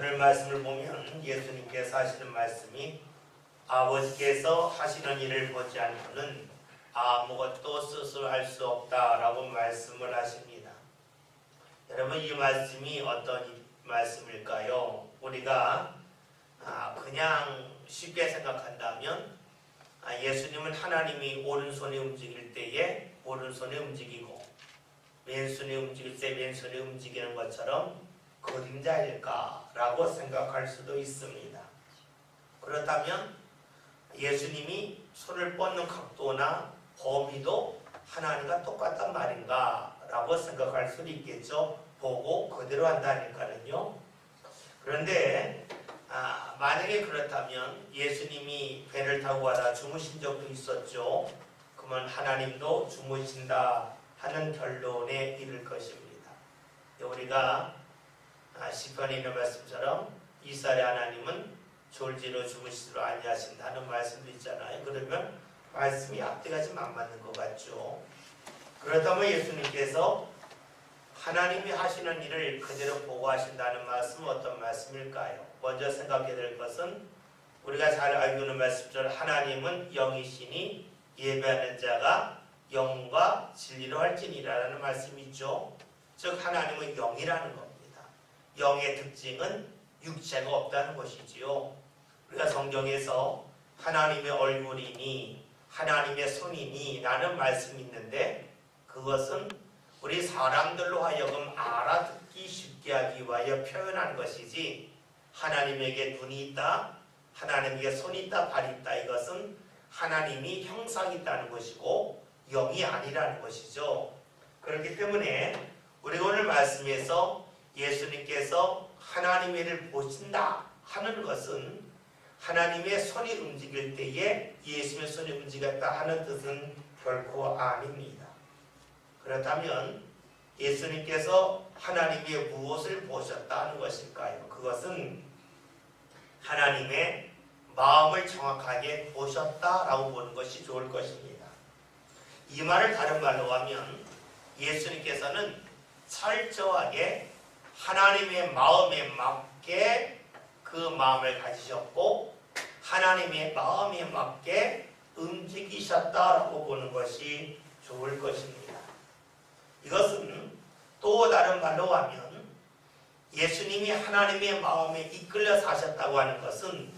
오늘 말씀을 보면 예수님께서 하시는 말씀이 아버지께서 하시는 일을 보지 않고는 아무것도 스스로 할 수 없다라고 말씀을 하십니다. 여러분, 이 말씀이 어떤 말씀일까요? 우리가 그냥 쉽게 생각한다면 예수님은 하나님이 오른손에 움직일 때에 오른손에 움직이고 왼손에 움직일 때 왼손에 움직이는 것처럼 그림자일까라고 생각할 수도 있습니다. 그렇다면 예수님이 손을 뻗는 각도나 범위도 하나님과 똑같단 말인가 라고 생각할 수도 있겠죠. 보고 그대로 한다니까는요. 그런데 만약에 그렇다면 예수님이 배를 타고 가다 주무신 적도 있었죠. 그러면 하나님도 주무신다 하는 결론에 이를 것입니다. 우리가 시편에 있는 말씀처럼 이스라엘의 하나님은 졸지로 주무시지로 아니하신다는 말씀도 있잖아요. 그러면 말씀이 앞뒤가 좀 안 맞는 것 같죠. 그렇다면 예수님께서 하나님이 하시는 일을 그대로 보고 하신다는 말씀은 어떤 말씀일까요? 먼저 생각해야 될 것은 우리가 잘 알고 있는 말씀처럼 하나님은 영이시니 예배하는 자가 영과 진리로 할지니라는 말씀이 있죠. 즉 하나님은 영이라는 겁니다. 영의 특징은 육체가 없다는 것이지요. 우리가 성경에서 하나님의 얼굴이니 하나님의 손이니 라는 말씀이 있는데 그것은 우리 사람들로 하여금 알아듣기 쉽게 하기 위하여 표현한 것이지 하나님에게 눈이 있다, 하나님에게 손이 있다, 발이 있다 이것은 하나님이 형상이 있다는 것이고 영이 아니라는 것이죠. 그렇기 때문에 우리가 오늘 말씀에서 예수님께서 하나님의 일을 보신다 하는 것은 하나님의 손이 움직일 때에 예수님의 손이 움직였다 하는 뜻은 결코 아닙니다. 그렇다면 예수님께서 하나님의 무엇을 보셨다는 것일까요? 그것은 하나님의 마음을 정확하게 보셨다라고 보는 것이 좋을 것입니다. 이 말을 다른 말로 하면 예수님께서는 철저하게 하나님의 마음에 맞게 그 마음을 가지셨고 하나님의 마음에 맞게 움직이셨다라고 보는 것이 좋을 것입니다. 이것은 또 다른 말로 하면 예수님이 하나님의 마음에 이끌려 사셨다고 하는 것은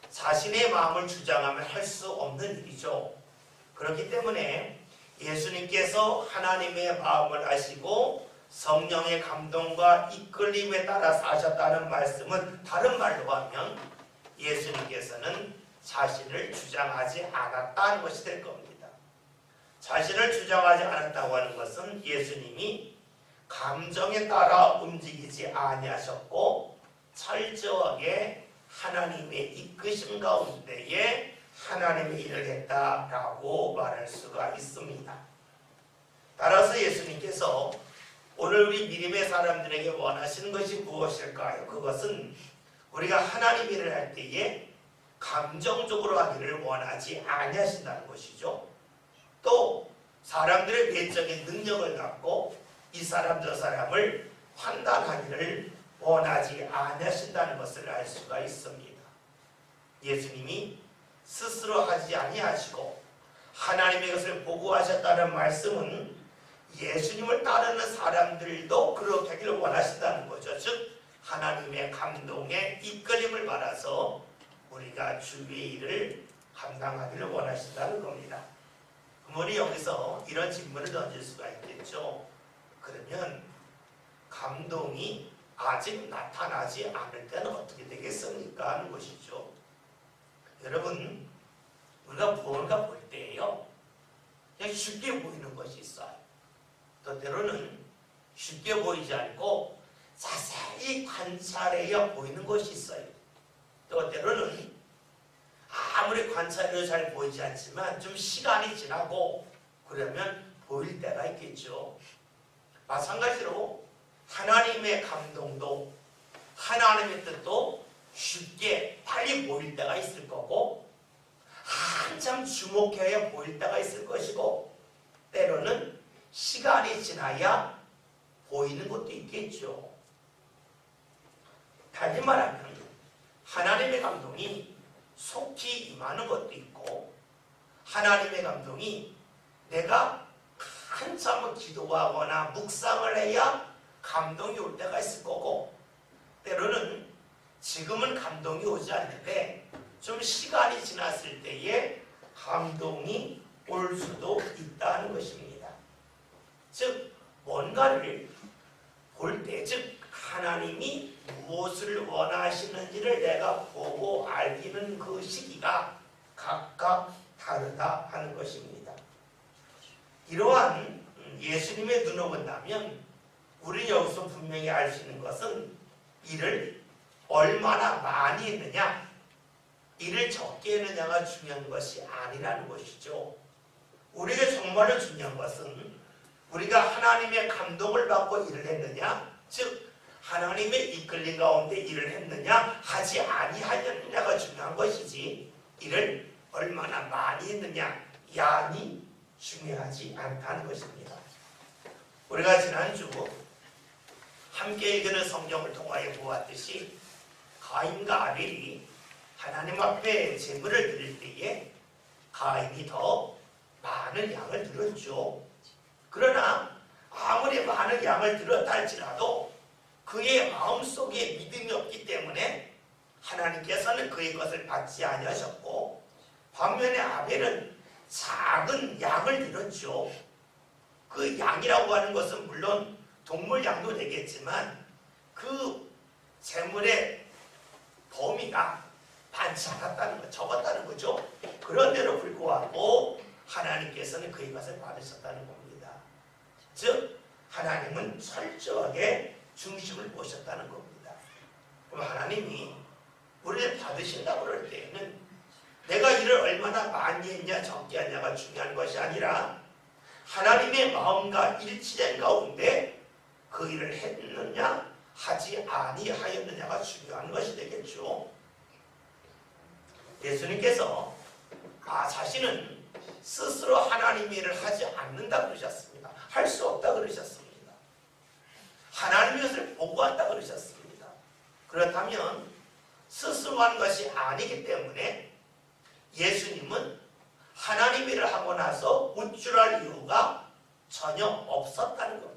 자신의 마음을 주장하면 할 수 없는 일이죠. 그렇기 때문에 예수님께서 하나님의 마음을 아시고 성령의 감동과 이끌림에 따라 사셨다는 말씀은 다른 말로 하면 예수님께서는 자신을 주장하지 않았다는 것이 될 겁니다. 자신을 주장하지 않았다고 하는 것은 예수님이 감정에 따라 움직이지 아니하셨고 철저하게 하나님의 이끄심 가운데에 하나님의 일을 했다라고 말할 수가 있습니다. 따라서 예수님께서 오늘 우리 믿음의 사람들에게 원하시는 것이 무엇일까요? 그것은 우리가 하나님 일을 할 때에 감정적으로 하기를 원하지 아니하신다는 것이죠. 또 사람들의 외적인 능력을 갖고 이 사람 저 사람을 판단하기를 원하지 아니하신다는 것을 알 수가 있습니다. 예수님이 스스로 하지 아니하시고 하나님의 것을 보고하셨다는 말씀은 예수님을 따르는 사람들도 그렇게 하기를 원하신다는 거죠. 즉 하나님의 감동에 이끌림을 받아서 우리가 주의 일을 감당하기를 원하신다는 겁니다. 그럼 우리 여기서 이런 질문을 던질 수가 있겠죠. 그러면 감동이 아직 나타나지 않을 때는 어떻게 되겠습니까? 하는 것이죠. 여러분, 우리가 뭔가 볼 때에요 그냥 쉽게 보이는 것이 있어요. 또 때로는 쉽게 보이지 않고 자세히 관찰해야 보이는 것이 있어요. 또 때로는 아무리 관찰해도 잘 보이지 않지만 좀 시간이 지나고 그러면 보일 때가 있겠죠. 마찬가지로 하나님의 감동도 하나님의 뜻도 쉽게 빨리 보일 때가 있을 거고 한참 주목해야 보일 때가 있을 것이고 때로는 시간이 지나야 보이는 것도 있겠죠. 다시 말하면 나오지 않는데 좀 시간이 지났을 때에 감동이 올 수도 있다는 것입니다. 즉 뭔가를 볼 때, 즉 하나님이 무엇을 원하시는지를 내가 보고 알기는 그 시기가 각각 다르다 하는 것입니다. 이러한 예수님의 눈을 본다면 우리는 여기서 분명히 알 수 있는 것은 일을 얼마나 많이 했느냐, 일을 적게 했느냐가 중요한 것이 아니라는 것이죠. 우리에게 정말로 중요한 것은 우리가 하나님의 감동을 받고 일을 했느냐, 즉 하나님의 이끌림 가운데 일을 했느냐 하지 아니하였느냐가 중요한 것이지, 일을 얼마나 많이 했느냐 양이 중요하지 않다는 것입니다. 우리가 지난주 함께 읽은 성경을 통하여 보았듯이 가인과 아벨이 하나님 앞에 제물을 드릴 때에 가인이 더 많은 양을 드렸죠. 그러나 아무리 많은 양을 드렸다 할지라도 그의 마음속에 믿음이 없기 때문에 하나님께서는 그의 것을 받지 아니하셨고, 반면에 아벨은 작은 양을 드렸죠. 그 양이라고 하는 것은 물론 동물 양도 되겠지만 그 제물의 범위가 많지 않았다는 것, 적었다는 거죠. 그런데도 불구하고 하나님께서는 그의 것을 받으셨다는 겁니다. 즉 하나님은 철저하게 중심을 보셨다는 겁니다. 그럼 하나님이 우리를 받으신다고 그럴 때에는 내가 일을 얼마나 많이 했냐 적게 했냐가 중요한 것이 아니라 하나님의 마음과 일치된 가운데 그 일을 했느냐 하지 아니하였느냐가 중요한 것이 되겠죠. 예수님께서 자신은 스스로 하나님의 일을 하지 않는다 그러셨습니다. 할 수 없다 그러셨습니다. 하나님의 것을 보고한다 그러셨습니다. 그렇다면 스스로 하는 것이 아니기 때문에 예수님은 하나님의 일을 하고 나서 우쭐할 이유가 전혀 없었다는 겁니다.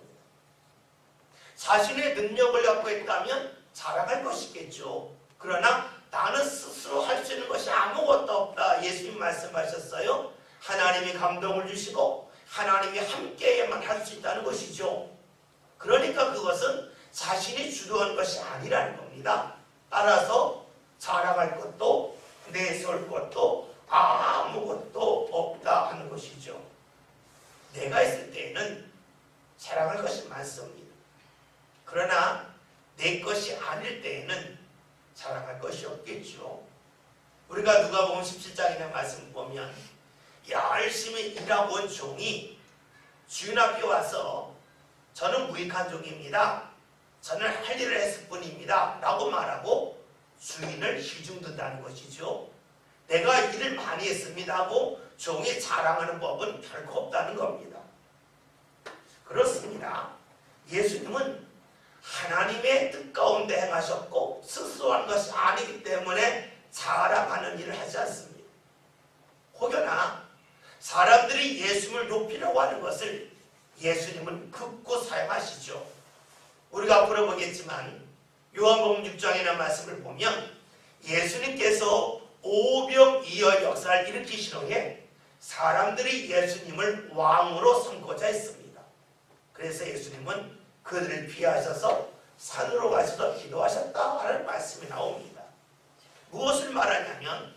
자신의 능력을 갖고 있다면 자랑할 것이겠죠. 그러나 나는 스스로 할 수 있는 것이 아무것도 없다. 예수님 말씀하셨어요. 하나님이 감동을 주시고 하나님이 함께해야만 할 수 있다는 것이죠. 그러니까 그것은 자신이 주도한 것이 아니라는 겁니다. 따라서 자랑할 것도 내세울 것도 아무것도 없다 하는 것이죠. 내가 있을 때에는 자랑할 것이 많습니다. 그러나 내 것이 아닐 때에는 자랑할 것이 없겠죠. 우리가 누가복음 17장이나 말씀 보면 열심히 일하고 온 종이 주인 앞에 와서 저는 무익한 종입니다. 저는 할 일을 했을 뿐입니다. 라고 말하고 주인을 휘중든다는 것이죠. 내가 일을 많이 했습니다 하고 종이 자랑하는 법은 결코 없다는 겁니다. 그렇습니다. 예수님은 하나님의 뜻 가운데 행하셨고 스스로 한 것이 아니기 때문에 자랑하는 일을 하지 않습니다. 혹여나 사람들이 예수님을 높이려고 하는 것을 예수님은 극구 사용하시죠. 우리가 앞으로 보겠지만 요한복음 6장이라는 말씀을 보면 예수님께서 오병이어 역사를 일으키신 후에 사람들이 예수님을 왕으로 삼고자 했습니다. 그래서 예수님은 그들을 피하셔서 산으로 가셔서 기도하셨다 하는 말씀이 나옵니다. 무엇을 말하냐면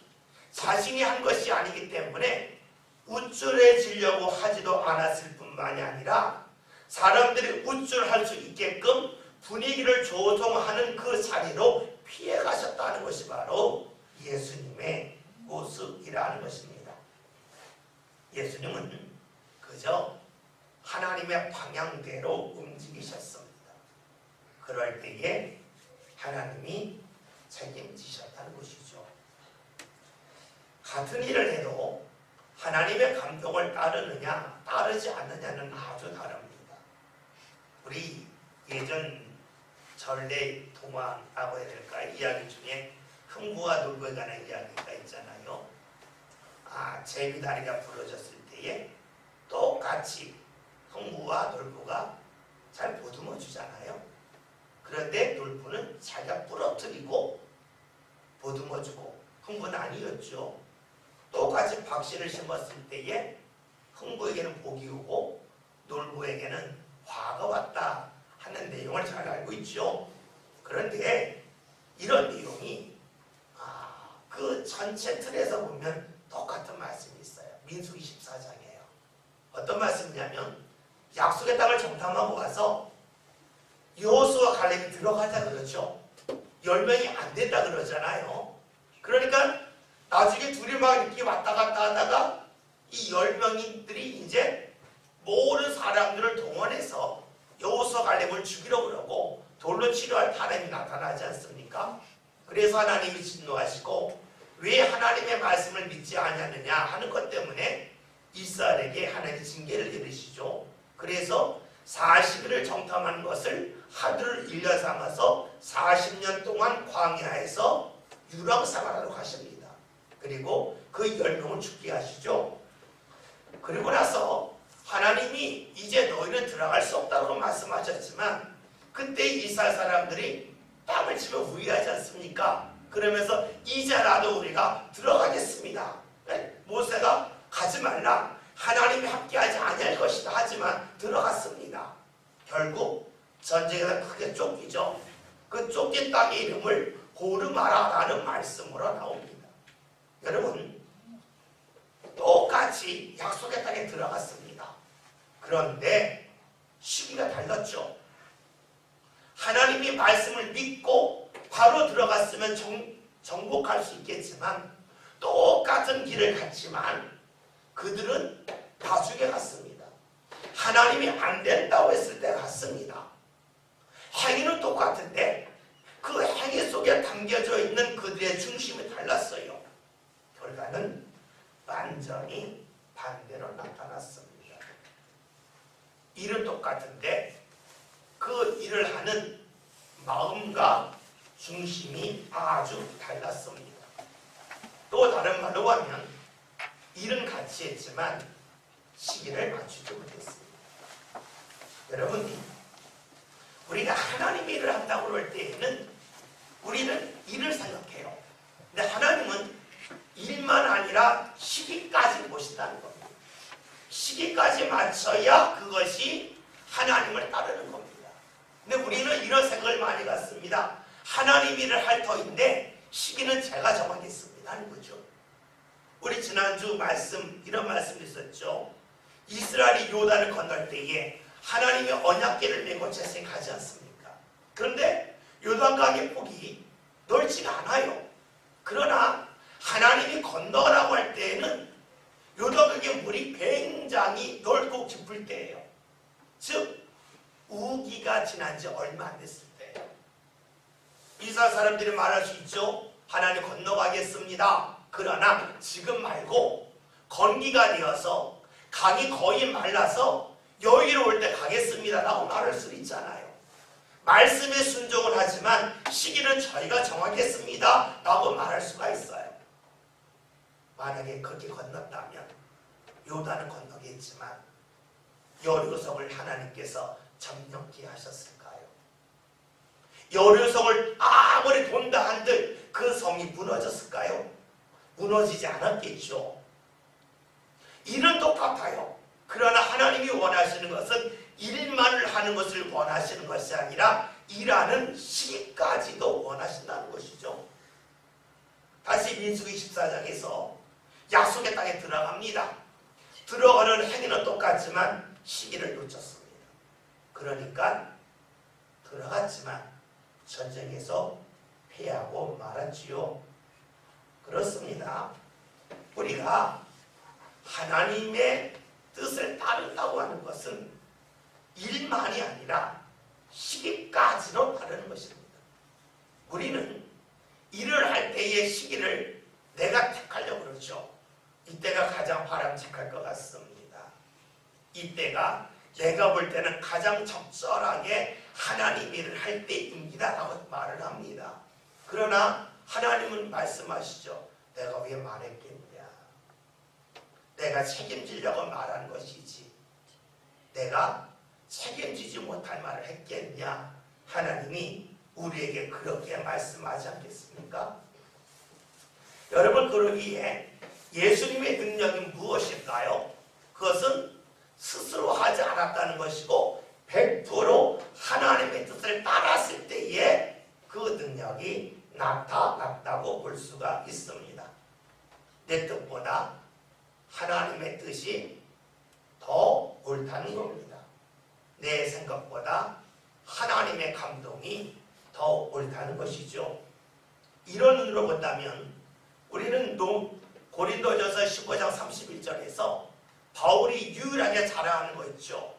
자신이 한 것이 아니기 때문에 우쭐해지려고 하지도 않았을 뿐만이 아니라 사람들이 우쭐할 수 있게끔 분위기를 조성하는 그 자리로 피해 가셨다는 것이 바로 예수님의 모습이라는 것입니다. 예수님은 그저 하나님의 방향대로 움직이셨습니다. 그럴 때에 하나님이 책임지셨다는 것이죠. 같은 일을 해도 하나님의 감동을 따르느냐 따르지 않느냐는 아주 다릅니다. 우리 예전 전래 동화라고 해야 될까 이야기 중에 흥부와 놀부에 관한 이야기가 있잖아요. 제비다리가 부러졌을 때에 똑같이 흥부와 놀부가 잘 보듬어 주잖아요. 그런데 놀부는 자기가 부러뜨리고 보듬어 주고 흥부는 아니었죠. 똑같이 박씨를 심었을 때에 흥부에게는 복이 오고 놀부에게는 화가 왔다 하는 내용을 잘 알고 있죠. 그런데 이런 내용이 그 전체 틀에서 보면 똑같은 말씀이 있어요. 민수기 14장이에요. 어떤 말씀이냐면 약속의 땅을 정탐하고 와서 여호수아 갈렙이 들어가자 그러죠. 10명이 안 된다 그러잖아요. 그러니까 나중에 둘이 막 이렇게 왔다 갔다 하다가 이 10명들이 이제 모든 사람들을 동원해서 여호수아 갈렙을 죽이려고 그러고 돌로 치료할 사람이 나타나지 않습니까? 그래서 하나님이 진노하시고 왜 하나님의 말씀을 믿지 않았느냐 하는 것 때문에 이스라엘에게 하나님이 징계를 내리시죠. 그래서 40일을 정탐하는 것을 하루를 1년 삼아서 40년 동안 광야에서 유랑생활하러 가십니다. 그리고 그 10명을 죽게 하시죠. 그리고 나서 하나님이 이제 너희는 들어갈 수 없다고 말씀하셨지만 그때 이스라엘 사람들이 땀을 치며 후회하지 않습니까? 그러면서 이제라도 우리가 들어가겠습니다. 모세가 가지 말라. 하나님이 함께하지 아니할 것이다 하지만 들어갔습니다. 결국 전쟁에서 크게 쫓기죠. 그 쫓긴 땅의 이름을 호르마라라는 말씀으로 나옵니다. 여러분 똑같이 약속의 땅에 들어갔습니다. 그런데 시기가 달랐죠. 하나님이 말씀을 믿고 바로 들어갔으면 정복할 수 있겠지만 똑같은 길을 갔지만 그들은 나중에 갔습니다. 하나님이 안 된다고 했을 때 갔습니다. 행위는 똑같은데 그 행위 속에 담겨져 있는 그들의 중심이 달랐어요. 결과는 완전히 반대로 나타났습니다. 일은 똑같은데 그 일을 하는 마음과 중심이 아주 달랐습니다. 또 다른 말로 하면 일은 같이 했지만 시기를 맞추지 못했습니다. 여러분 우리가 하나님의 일을 한다고 할 때에는 우리는 일을 생각해요. 근데 하나님은 일만 아니라 시기까지 보신다는 겁니다. 시기까지 맞춰야 그것이 하나님을 따르는 겁니다. 근데 우리는 이런 생각을 많이 갖습니다. 하나님 일을 할 터인데 시기는 제가 정하겠습니다 하는 거죠. 우리 지난주 말씀 이런 말씀이 있었죠. 이스라엘이 요단을 건널 때에 하나님의 언약궤를 메고 재생하지 않습니까? 그런데 요단강의 폭이 넓지가 않아요. 그러나 하나님이 건너라고 할 때에는 요단강의 물이 굉장히 넓고 깊을 때예요. 즉 우기가 지난 지 얼마 안 됐을 때예요. 이스라엘 사람들이 말할 수 있죠. 하나님 건너가겠습니다. 그러나 지금 말고 건기가 되어서 강이 거의 말라서 여의로울 때 가겠습니다 라고 말할 수 있잖아요. 말씀에 순종을 하지만 시기는 저희가 정하겠습니다 라고 말할 수가 있어요. 만약에 그렇게 건넜다면 요단은 건너겠지만 여리고성을 하나님께서 점령케 하셨을까요? 여리고성을 아무리 돈다 한들 그 성이 무너졌을까요? 무너지지 않았겠죠. 일은 똑같아요. 그러나 하나님이 원하시는 것은 일만을 하는 것을 원하시는 것이 아니라 일하는 시기까지도 원하신다는 것이죠. 다시 민수기 14장에서 약속의 땅에 들어갑니다. 들어가는 행위는 똑같지만 시기를 놓쳤습니다. 그러니까 들어갔지만 전쟁에서 패하고 말았지요. 그렇습니다. 우리가 하나님의 뜻을 따른다고 하는 것은 일만이 아니라 시기까지도 따르는 것입니다. 우리는 일을 할 때의 시기를 내가 택하려고 그러죠. 이때가 가장 바람직할 것 같습니다. 이때가 내가 볼 때는 가장 적절하게 하나님 일을 할 때입니다 라고 말을 합니다. 그러나 하나님은 말씀하시죠. 내가 왜 말했겠냐. 내가 책임지려고 말한 것이지 내가 책임지지 못할 말을 했겠냐. 하나님이 우리에게 그렇게 말씀하지 않겠습니까? 여러분, 그러기에 예수님의 능력이 무엇일까요? 그것은 스스로 하지 않았다는 것이고 100% 하나님의 뜻을 따랐을 때에 그 능력이 나타났다고 볼 수가 있습니다. 내 뜻보다 하나님의 뜻이 더 옳다는 겁니다. 내 생각보다 하나님의 감동이 더 옳다는 것이죠. 이런 의미로 본다면 우리는 고린도전서 15장 31절에서 바울이 유일하게 자랑하는 거 있죠.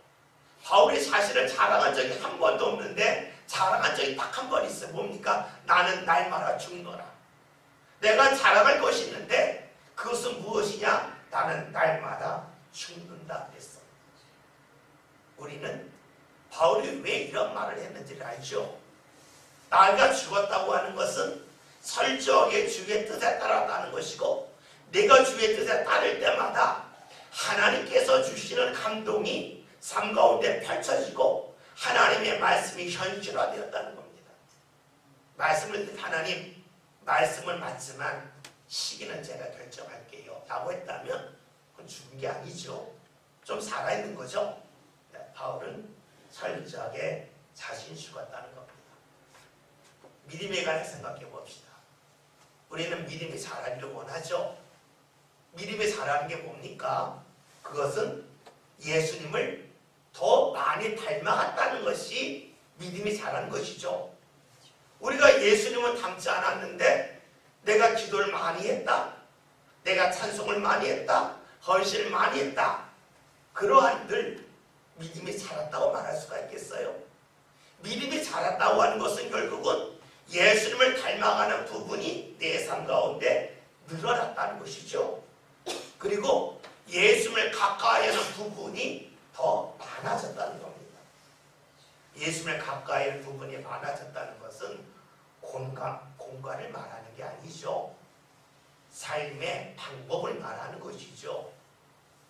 바울이 자신을 자랑한 적이 한 번도 없는데 자랑한 적이 딱 한 번 있어요. 뭡니까? 나는 날마다 죽노라. 내가 자랑할 것이 있는데 그것은 무엇이냐? 나는 날마다 죽는다 그랬어. 우리는 바울이 왜 이런 말을 했는지를 알죠. 나가 죽었다고 하는 것은 철저하게 주의 뜻에 따랐다는 것이고, 내가 주의 뜻에 따를 때마다 하나님께서 주시는 감동이 삶 가운데 펼쳐지고 하나님의 말씀이 현실화되었다는 겁니다. 하나님 말씀은 맞지만 시기는 제가 결정할게요 라고 했다면 그건 죽은 게 아니죠. 좀 살아있는 거죠. 바울은 철저하게 자신 죽었다는 겁니다. 믿음에 관해 생각해 봅시다. 우리는 믿음이 자라기를 원하죠. 믿음이 자라는 게 뭡니까? 그것은 예수님을 더 많이 닮아갔다는 것이 믿음이 자라는 것이죠. 우리가 예수님은 닮지 않았는데 내가 기도를 많이 했다, 내가 찬송을 많이 했다, 헌신을 많이 했다, 그러한들 믿음이 자랐다고 말할 수가 있겠어요? 믿음이 자랐다고 하는 것은 결국은 예수님을 닮아가는 부분이 내 삶 가운데 늘어났다는 것이죠. 그리고 예수님을 가까이 하는 부분이 더 많아졌다는 겁니다. 예수님을 가까이 하는 부분이 많아졌다는 것은 공간을 말하는 게 아니죠. 삶의 방법을 말하는 것이죠.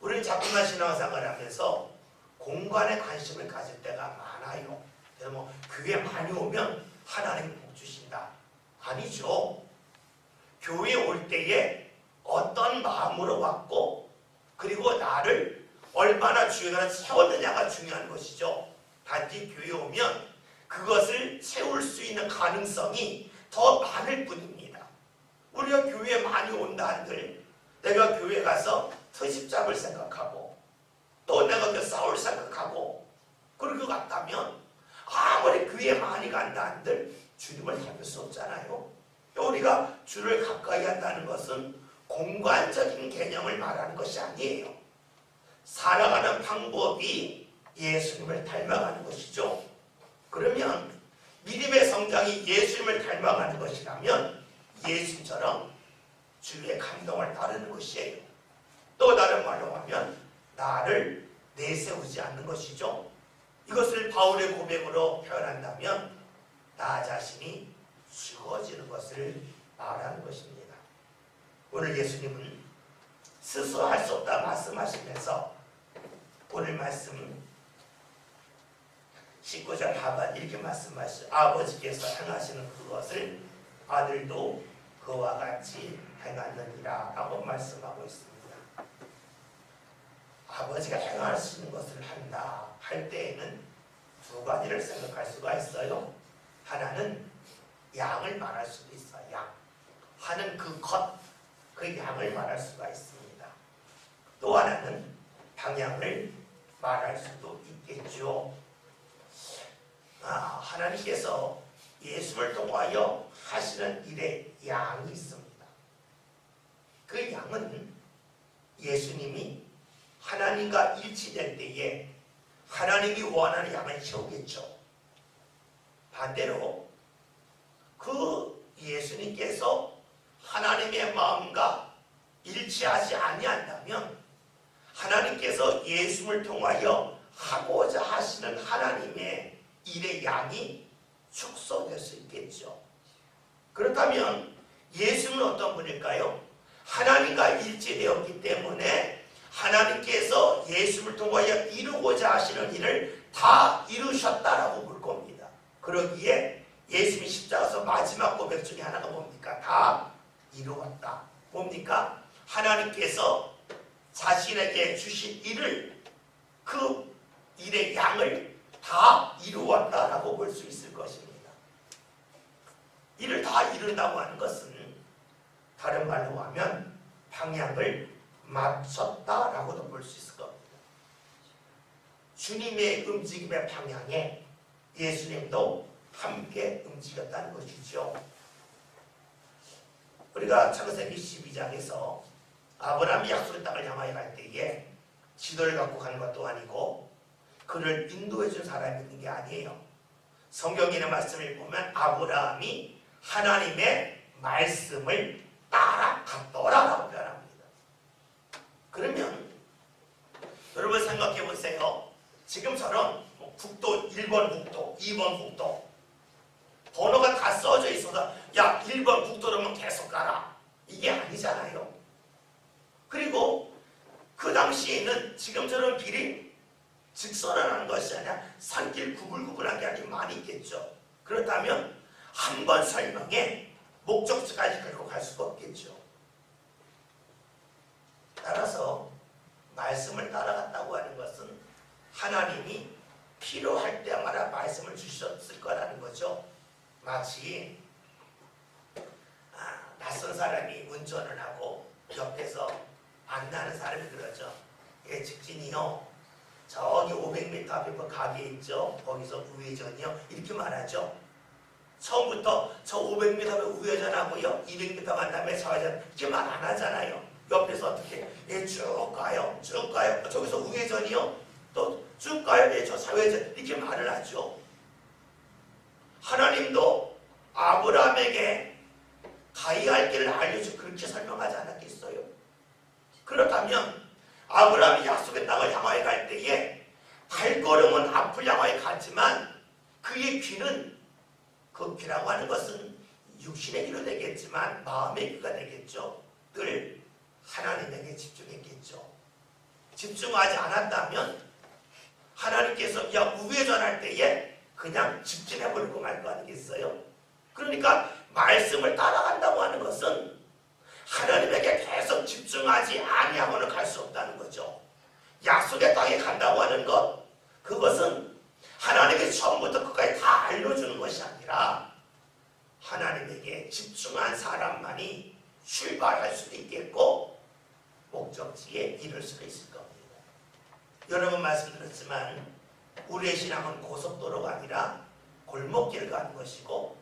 우리는 자꾸만 신앙생활을 하면서 공간에 관심을 가질 때가 많아요. 그래서 뭐 교회 많이 오면 하나님이 복 주신다. 아니죠. 교회에 올 때에 어떤 마음으로 왔고 그리고 나를 얼마나 주의가 세웠느냐가 중요한 것이죠. 단지 교회에 오면 그것을 세울 수 있는 가능성이 더 많을 뿐입니다. 우리가 교회에 많이 온다 한들 내가 교회 가서 트집 잡을 생각하고 또 내가 그 싸울 생각하고 그럴 것 같다면 아무리 교회에 많이 간다 한들 주님을 닮을 수 없잖아요. 우리가 주를 가까이 한다는 것은 공간적인 개념을 말하는 것이 아니에요. 살아가는 방법이 예수님을 닮아가는 것이죠. 그러면 믿음의 성장이 예수님을 닮아가는 것이라면 예수님처럼 주의 감동을 따르는 것이에요. 또 다른 말로 하면 나를 내세우지 않는 것이죠. 이것을 바울의 고백으로 표현한다면 나 자신이 죽어지는 것을 말하는 것입니다. 오늘 예수님은 스스로 할 수 없다 말씀하시면서 오늘 말씀 19절 하반 이렇게 말씀하시죠. 아버지께서 행하시는 그것을 아들도 그와 같이 행하느니라 라고 말씀하고 있습니다. 아버지가 행하시는 것을 한다 할 때에는 두 가지를 생각할 수가 있어요. 하나는 양을 말할 수도 있어요. 양. 하는 그 것, 그 양을 말할 수가 있습니다. 또 하나는 방향을 말할 수도 있겠죠. 하나님께서 예수를 통하여 하시는 일에 양이 있습니다. 그 양은 예수님이 하나님과 일치될 때에 하나님이 원하는 양을 채우겠죠. 반대로 그 예수님께서 하나님의 마음과 일치하지 아니한다면 하나님께서 예수를 통하여 하고자 하시는 하나님의 일의 양이 축소될 수 있겠죠. 그렇다면 예수는 어떤 분일까요? 하나님과 일치되었기 때문에 하나님께서 예수를 통하여 이루고자 하시는 일을 다 이루셨다라고 볼 겁니다. 그러기에 예수님이 십자가에서 마지막 고백 중에 하나가 뭡니까? 다 이루었다. 뭡니까? 하나님께서 자신에게 주신 일을 그 일의 양을 다 이루었다라고 볼 수 있을 것입니다. 이를 다 이룬다고 하는 것은 다른 말로 하면 방향을 맞췄다라고도 볼 수 있을 겁니다. 주님의 움직임의 방향에 예수님도 함께 움직였다는 것이죠. 우리가 창세기 12장에서 아브라함이 약속의 땅을 향하여 갈 때에 지도를 갖고 가는 것도 아니고 그를 인도해 준 사람이 있는 게 아니에요. 성경의 말씀을 보면 아브라함이 하나님의 말씀을 따라갔더라라고 표현합니다. 그러면 여러분 생각해 보세요. 지금처럼 국도 1번 국도, 2번 국도 번호가 다 써져 있어서 야 1번 국도로만 계속 가라 이게 아니잖아요. 그리고 그 당시에는 지금처럼 길이 직선을 하는 것이 아니라 산길 구불구불한 게 아주 많이 있겠죠. 그렇다면 한 번 설명에 목적지까지 끌고 갈 수가 없겠죠. 따라서 말씀을 따라갔다고 하는 것은 하나님이 필요할 때마다 말씀을 주셨을 거라는 거죠. 마치 낯선 사람이 운전을 하고 옆에서 안나는 사람이 그러죠. 예, 직진이요. 저기 500m 앞에 뭐 가게 있죠. 거기서 우회전이요. 이렇게 말하죠. 처음부터 저 500m 앞에 우회전하고요. 200m 간 다음에 좌회전 이렇게 말 안 하잖아요. 옆에서 어떻게 예, 쭉 가요. 쭉 가요. 저기서 우회전이요. 또 쭉 가요. 예, 저 좌회전 이렇게 말을 하죠. 하나님도 아브라함에게 가야 할 길을 알려주고 그렇게 설명하지 않았겠어요? 그렇다면 아브라함이 약속의 땅을 향하여 갈 때에 발걸음은 앞을 향하여 갔지만 그의 귀는 그 귀라고 하는 것은 육신의 귀로 되겠지만 마음의 귀가 되겠죠. 늘 하나님에게 집중했겠죠. 집중하지 않았다면 하나님께서 야 우회전할 때에 그냥 직진해버리고 말 거 아니겠어요? 그러니까 말씀을 따라간다고 하는 것은 하나님에게 계속 집중하지 아니하고는 갈 수 없다는 거죠. 약속의 땅에 간다고 하는 것, 그것은 하나님이 처음부터 끝까지 다 알려주는 것이 아니라 하나님에게 집중한 사람만이 출발할 수도 있겠고 목적지에 이를 수도 있을 겁니다. 여러 번 말씀드렸지만 우리의 신앙은 고속도로가 아니라 골목길을 가는 것이고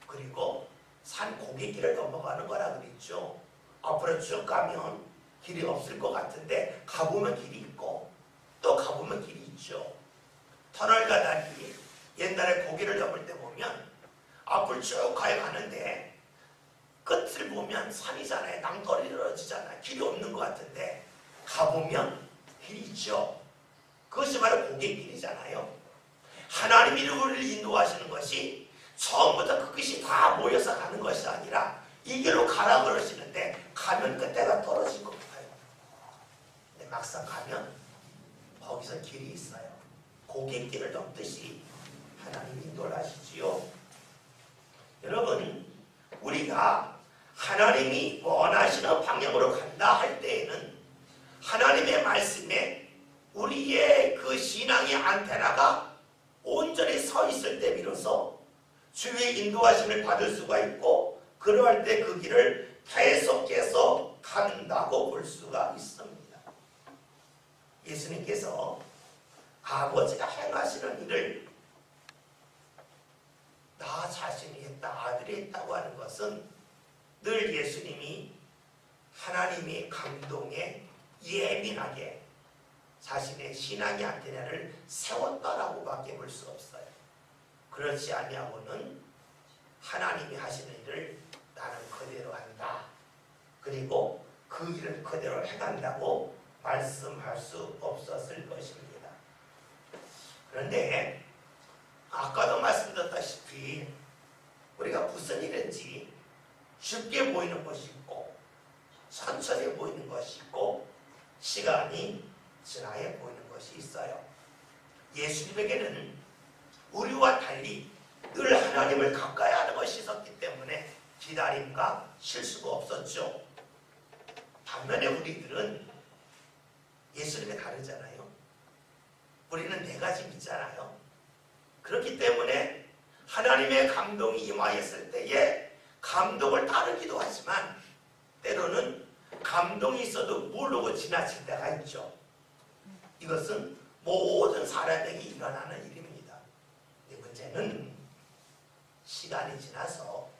그리고 산 고갯길을 넘어가는 거라 그랬죠. 앞으로 쭉 가면 길이 없을 것 같은데 가보면 길이 있고 또 가보면 길이 있죠. 터널 가다니 옛날에 고개를 넘을 때 보면 앞을 쭉 가는데 끝을 보면 산이잖아요. 낭떠러지 떨어지잖아요. 길이 없는 것 같은데 가보면 길이 있죠. 그것이 바로 고갯길이잖아요. 하나님이 우리를 인도하시는 것이 처음부터 그것이 다 모여서 가는 것이 아니라 이 길로 가라 그러시는데 가면 끝에가 떨어질 것 같아요. 근데 막상 가면 거기서 길이 있어요. 고갯길을 넘듯이 하나님이 인도를 하시지요. 여러분, 우리가 하나님이 원하시는 방향으로 간다 할 때에는 하나님의 말씀에 우리의 그 신앙의 안테나가 온전히 서 있을 때 비로소 주의 인도하심을 받을 수가 있고 그러할 때 그 길을 계속해서 간다고 볼 수가 있습니다. 예수님께서 아버지가 행하시는 일을 나 자신이 했다, 아들이 했다고 하는 것은 늘 예수님이 하나님의 감동에 예민하게 자신의 신앙의 안테나를 세웠다라고밖에 볼 수 없어요. 그렇지 아니하고는 하나님이 하시는 일을 나는 그대로 한다. 그리고 그 일을 그대로 해간다고 말씀할 수 없었을 것입니다. 그런데 아까도 말씀드렸다시피 우리가 무슨 일인지 쉽게 보이는 것이 있고 천천히 보이는 것이 있고 시간이 지나야 보이는 것이 있어요. 예수님에게는 우리와 달리 늘 하나님을 가까이 하는 것이 있었기 때문에 기다림과 실수가 없었죠. 반면에 우리들은 예수님이 다르잖아요. 우리는 네 가지 믿잖아요. 그렇기 때문에 하나님의 감동이 임하였을 때에 감동을 따르기도 하지만 때로는 감동이 있어도 모르고 지나칠 때가 있죠. 이것은 모든 사람에게 일어나는 일입니다. 문제는 시간이 지나서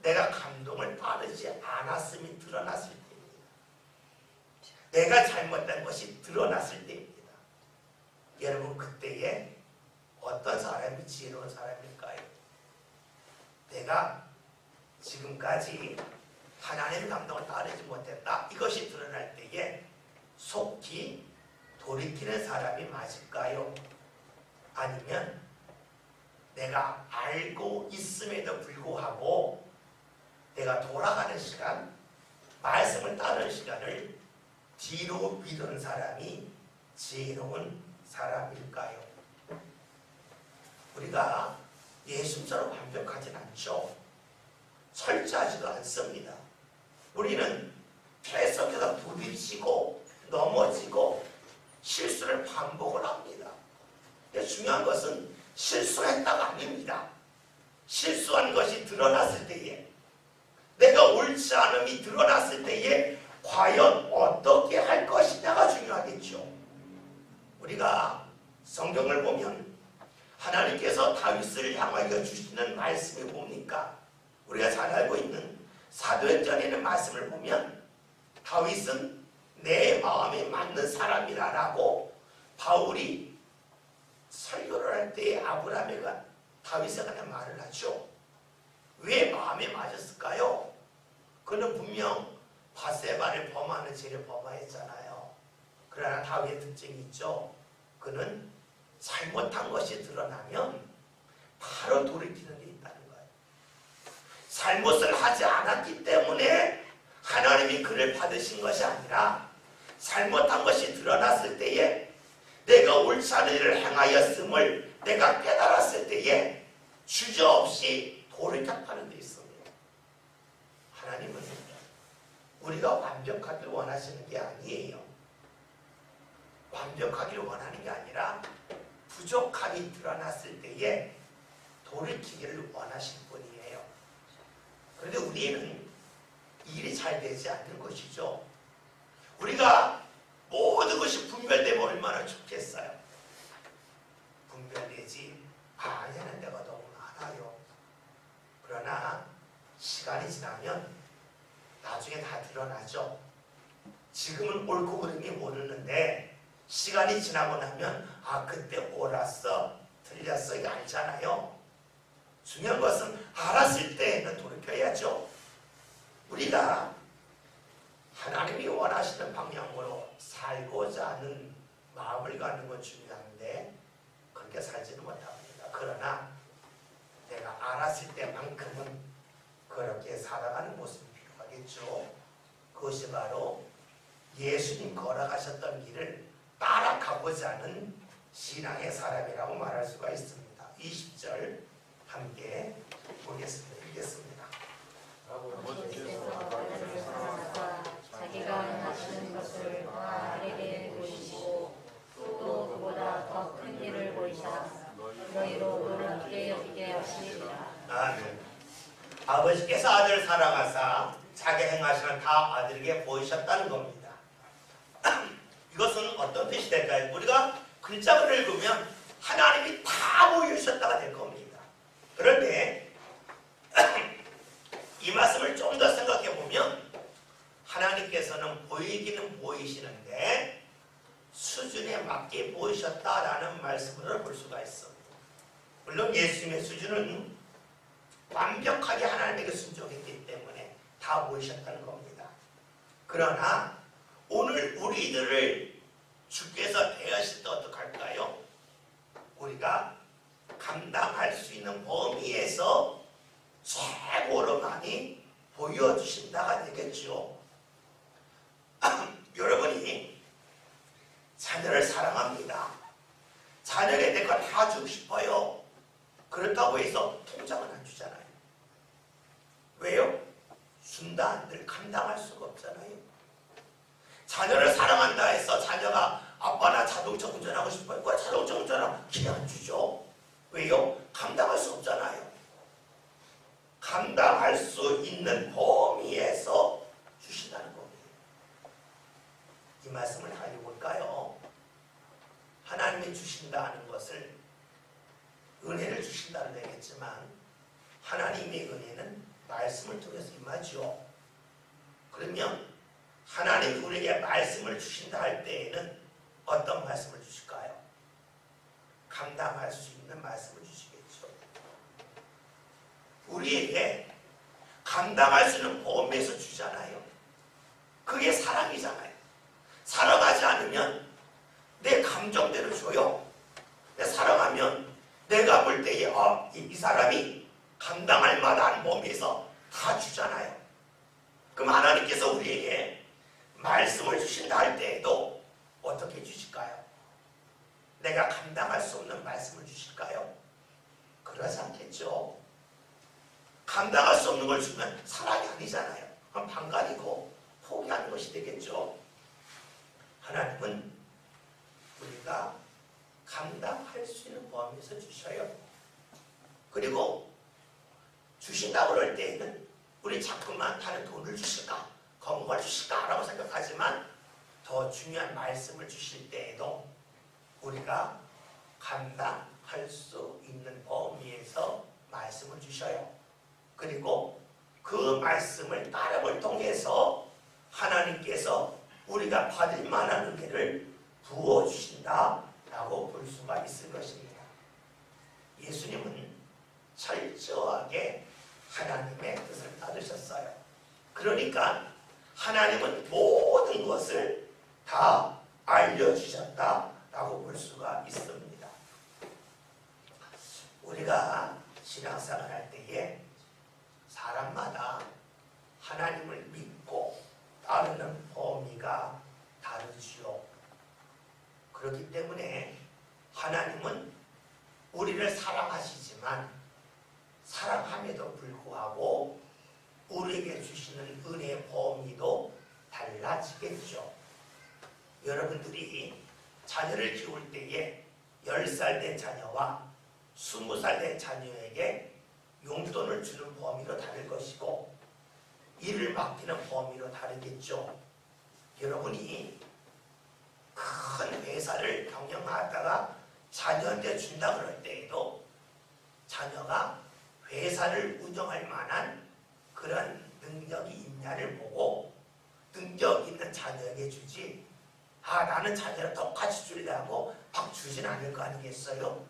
내가 감동을 따르지 않았음이 드러났을 때입니다. 내가 잘못된 것이 드러났을 때입니다. 여러분, 그때에 어떤 사람이 지혜로운 사람일까요? 내가 지금까지 하나님의 감동을 따르지 못했다, 이것이 드러날 때에 속히 돌이키는 사람이 맞을까요? 아니면 내가 알고 있음에도 불구하고 내가 돌아가는 시간, 말씀을 따르는 시간을 뒤로 미루는 사람이 지혜로운 사람일까요? 우리가 예수처럼 완벽하진 않죠. 철저하지도 않습니다. 우리는 계속해서 부딪히고 넘어지고 실수를 반복을 합니다. 중요한 것은 실수했다가 아닙니다. 실수한 것이 드러났을 때에, 내가 옳지 않음이 드러났을 때에 과연 어떻게 할 것이냐가 중요하겠죠. 우리가 성경을 보면 하나님께서 다윗을 향하여 주시는 말씀이 뭡니까? 우리가 잘 알고 있는 사도행전에 있는 말씀을 보면 다윗은 내 마음에 맞는 사람이라고 바울이 설교를 할 때 아브라함에게 다윗에 관한 말을 하죠. 왜 마음에 맞았을까요? 그는 분명 바세바를 범하는 죄를 범하였잖아요. 그러나 다윗의 특징이 있죠. 그는 잘못한 것이 드러나면 바로 돌이키는 게 있다는 거예요. 잘못을 하지 않았기 때문에 하나님이 그를 받으신 것이 아니라 잘못한 것이 드러났을 때에 내가 옳지 않은 일을 행하였음을 내가 깨달았을 때에 주저없이 돌이켰다는 데 있습니다. 하나님은 우리가 완벽하기를 원하시는 게 아니에요. 완벽하기를 원하는 게 아니라 부족함이 드러났을 때에 돌이키기를 원하시는 분이에요. 그런데 우리는 일이 잘 되지 않는 것이죠. 우리가 모든 것이 분별되면 얼마나 좋겠어요. 분별되지 않는 데가 너무 많아요. 그러나 시간이 지나면 나중에 다 드러나죠. 지금은 옳고 그름이 모르는데 시간이 지나고 나면 그때 옳았어, 틀렸어, 이거 알잖아요. 중요한 것은 알았을 때는 돌이켜야죠. 우리가 하나님이 원하시는 방향으로 살고자 하는 마음을 갖는 건 중요한데 그렇게 살지는 못합니다. 그러나 내가 알았을 때만큼은 그렇게 살아가는 모습이 필요하겠죠. 그것이 바로 예수님 걸어가셨던 길을 따라가고자 하는 신앙의 사람이라고 말할 수가 있습니다. 20절 함께 보겠습니다. 읽겠습니다. 자기가 하시는 것을 나에게 보이시고 또 그보다 더 큰 일을 보이사 너희로 놀랍게 여기게 하시리라. 아멘. 아버지께서 아들을 사랑하사 자기 행하시는 다 아들에게 보이셨다는 겁니다. 이것은 어떤 뜻이 될까요? 우리가 글자를 읽으면 하나님이 다 보여주셨다가 될 겁니다. 그런데 이 말씀을 좀 더 생각해 보면 하나님께서는 보이기는 보이시는데 수준에 맞게 보이셨다라는 말씀을 볼 수가 있습니다. 물론 예수님의 수준은 완벽하게 하나님에게 순종했기 때문에 다 보이셨다는 겁니다. 그러나 오늘 우리들을 주께서 대하실 때 어떡할까요? 우리가 감당할 수 있는 범위에서 최고로 많이 보여주신다가 되겠죠. 여러분이 자녀를 사랑합니다. 자녀에게 내 걸 다 주고 싶어요. 그렇다고 해서 통장은 안 주잖아요. 왜요? 준다 한들 감당할 수가 없잖아요. 자녀를 사랑한다 해서 자녀가 아빠 나 자동차 운전하고 싶어요. 그 자동차 운전하고 그냥 안 주죠. 왜요? 감당할 수 없잖아요. 감당할 수 있는 범위에서 주신다는 겁니다. 이 말씀을 다 읽어볼까요? 하나님이 주신다는 것을 은혜를 주신다는 얘기했지만 하나님의 은혜는 말씀을 통해서 임하죠. 그러면 하나님이 우리에게 말씀을 주신다 할 때에는 어떤 말씀을 주실까요? 감당할 수 있는 말씀을 주시겠죠. 우리에게 감당할 수 있는 범위에서 주잖아요. 그게 사랑이잖아요. 사랑하지 않으면 내 감정대로 줘요. 사랑하면 내가 볼 때에 이 사람이 감당할 만한 범위에서 다 주잖아요. 그럼 하나님께서 우리에게 말씀을 주신다 할 때에도 어떻게 주실까요? 내가 감당할 수 없는 말씀을 주실까요? 그러지 않겠죠. 감당할 수 없는 걸 주면 사랑이 아니잖아요. 그럼 방관이고 포기하는 것이 되겠죠. 하나님은 우리가 감당할 수 있는 범위에서 주셔요. 그리고 주신다고 그럴 때에는 우리 자꾸만 다른 돈을 주실까, 건강을 주실까 라고 생각하지만 더 중요한 말씀을 주실 때에도 우리가 감당할 수 있는 범위에서 말씀을 주셔요. 그리고 그 말씀을 따름을 통해서 하나님께서 우리가 받을 만한 은혜를 부어주신다라고 볼 수가 있을 것입니다. 예수님은 철저하게 하나님의 뜻을 따르셨어요. 그러니까 하나님은 모든 것을 다 알려주셨다라고 볼 수가 있습니다. 우리가 신앙생활 할 때에 사람마다 하나님을 믿고 따르는 범위가 다르지요. 그렇기 때문에 하나님은 우리를 사랑하시지만 사랑함에도 불구하고 우리에게 주시는 은혜의 범위도 달라지겠죠. 여러분들이 자녀를 키울 때에 10살 된 자녀와 20살 된 자녀에게 용돈을 주는 범위로 다를 것이고 일을 맡기는 범위로 다르겠죠. 여러분이 큰 회사를 경영하다가 자녀한테 준다 그럴 때에도 자녀가 회사를 운영할 만한 그런 능력이 있냐를 보고 능력 있는 자녀에게 주지 나는 자녀를 똑같이 주려고 막 주진 않을 거 아니겠어요?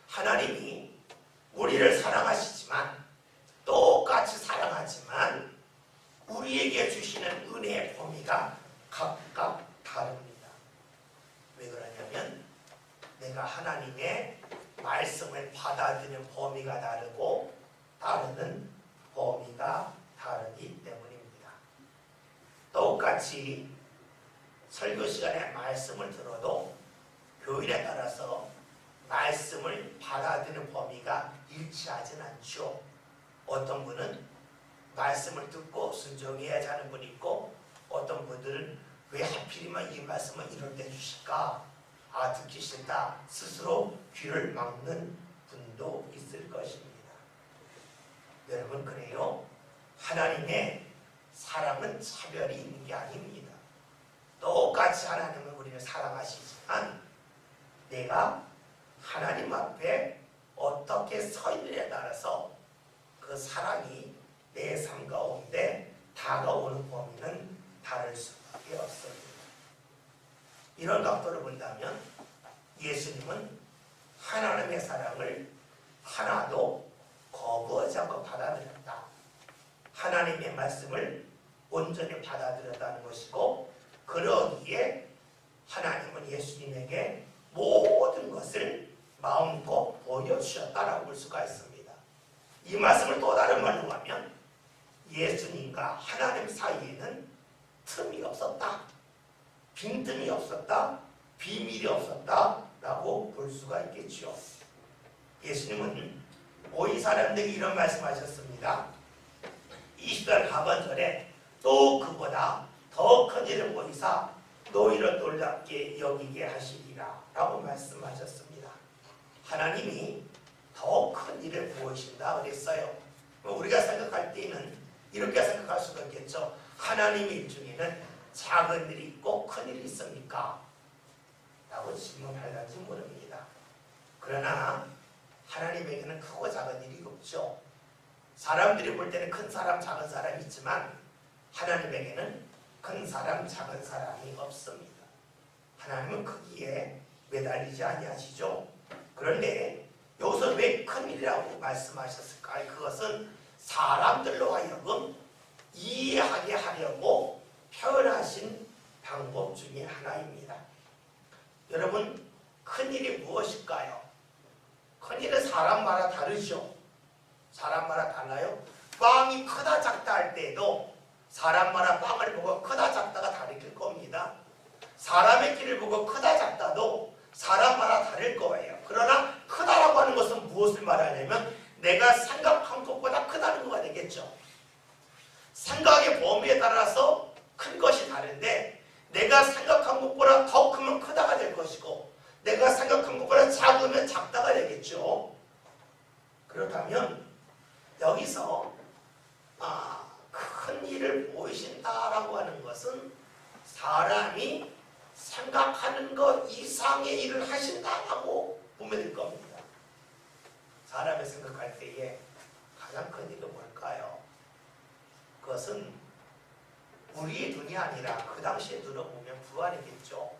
하나님이 우리를 사랑하시지만 똑같이 사랑하지만 우리에게 주시는 은혜의 범위가 각각 다릅니다. 왜 그러냐면 내가 하나님의 말씀을 받아들이는 범위가 다르고 따르는 범위가 다르기 때문입니다. 똑같이 설교 시간에 말씀을 들어도 교인에 따라서 말씀을 받아들이는 범위가 일치하진 않죠. 어떤 분은 말씀을 듣고 순종해야지 하는 분이 있고 어떤 분들은 왜 하필이면 이 말씀을 이럴 때 주실까? 듣기 싫다. 스스로 귀를 막는 분도 있을 것입니다. 여러분 그래요. 하나님의 사랑은 차별이 있는 게 아닙니다. 똑같이 하나님은 우리를 사랑하시지만 내가 하나님 앞에 어떻게 서 있느냐에 따라서 그 사랑이 내 삶 가운데 다가오는 범위는 다를 수밖에 없습니다. 이런 각도로 본다면 예수님은 하나님의 사랑을 하나도 거부하지 않고 받아들였다. 하나님의 말씀을 온전히 받아들였다는 것이고 그러기에 하나님은 예수님에게 모든 것을 마음껏 보여주셨다라고 볼 수가 있습니다. 이 말씀을 또 다른 말로 하면 예수님과 하나님 사이에는 틈이 없었다. 빈틈이 없었다. 비밀이 없었다라고 볼 수가 있겠죠. 예수님은 모인 사람들에게 이런 말씀하셨습니다. 20절 하반절에 또 그보다 더 큰 일을 보이사 너희를 놀랍게 여기게 하시리라 라고 말씀하셨습니다. 하나님이 더 큰 일을 보이신다 그랬어요. 우리가 생각할 때는 이렇게 생각할 수가 있겠죠. 하나님 일 중에는 작은 일이 있고 큰 일이 있습니까? 라고 질문할지 모릅니다. 그러나 하나님에게는 크고 작은 일이 없죠. 사람들이 볼 때는 큰 사람 작은 사람이 있지만 하나님에게는 큰 사람 작은 사람이 없습니다. 하나님은 크기에 매달리지 아니하시죠. 그런데 여기서 왜 큰일이라고 말씀하셨을까요? 그것은 사람들로 하여금 이해하게 하려고 표현하신 방법 중에 하나입니다. 여러분, 큰일이 무엇일까요? 큰일은 사람마다 다르죠. 사람마다 달라요. 빵이 크다 작다 할 때에도 사람마다 빵을 보고 크다 작다가 다를 겁니다. 사람의 길을 보고 크다 작다도 사람마다 다를 거예요. 그러나 크다라고 하는 것은 무엇을 말하냐면 내가 생각한 것보다 크다는 거가 되겠죠. 생각의 범위에 따라서 큰 것이 다른데 내가 생각한 것보다 더 크면 크다가 될 것이고 내가 생각한 것보다 작으면 작다가 되겠죠. 그렇다면 여기서 큰 일을 보이신다라고 하는 것은 사람이 생각하는 것 이상의 일을 하신다라고 보면 될 겁니다. 사람이 생각할 때에 가장 큰 일은 뭘까요? 그것은 우리의 눈이 아니라 그 당시에 들어보면 부활이겠죠.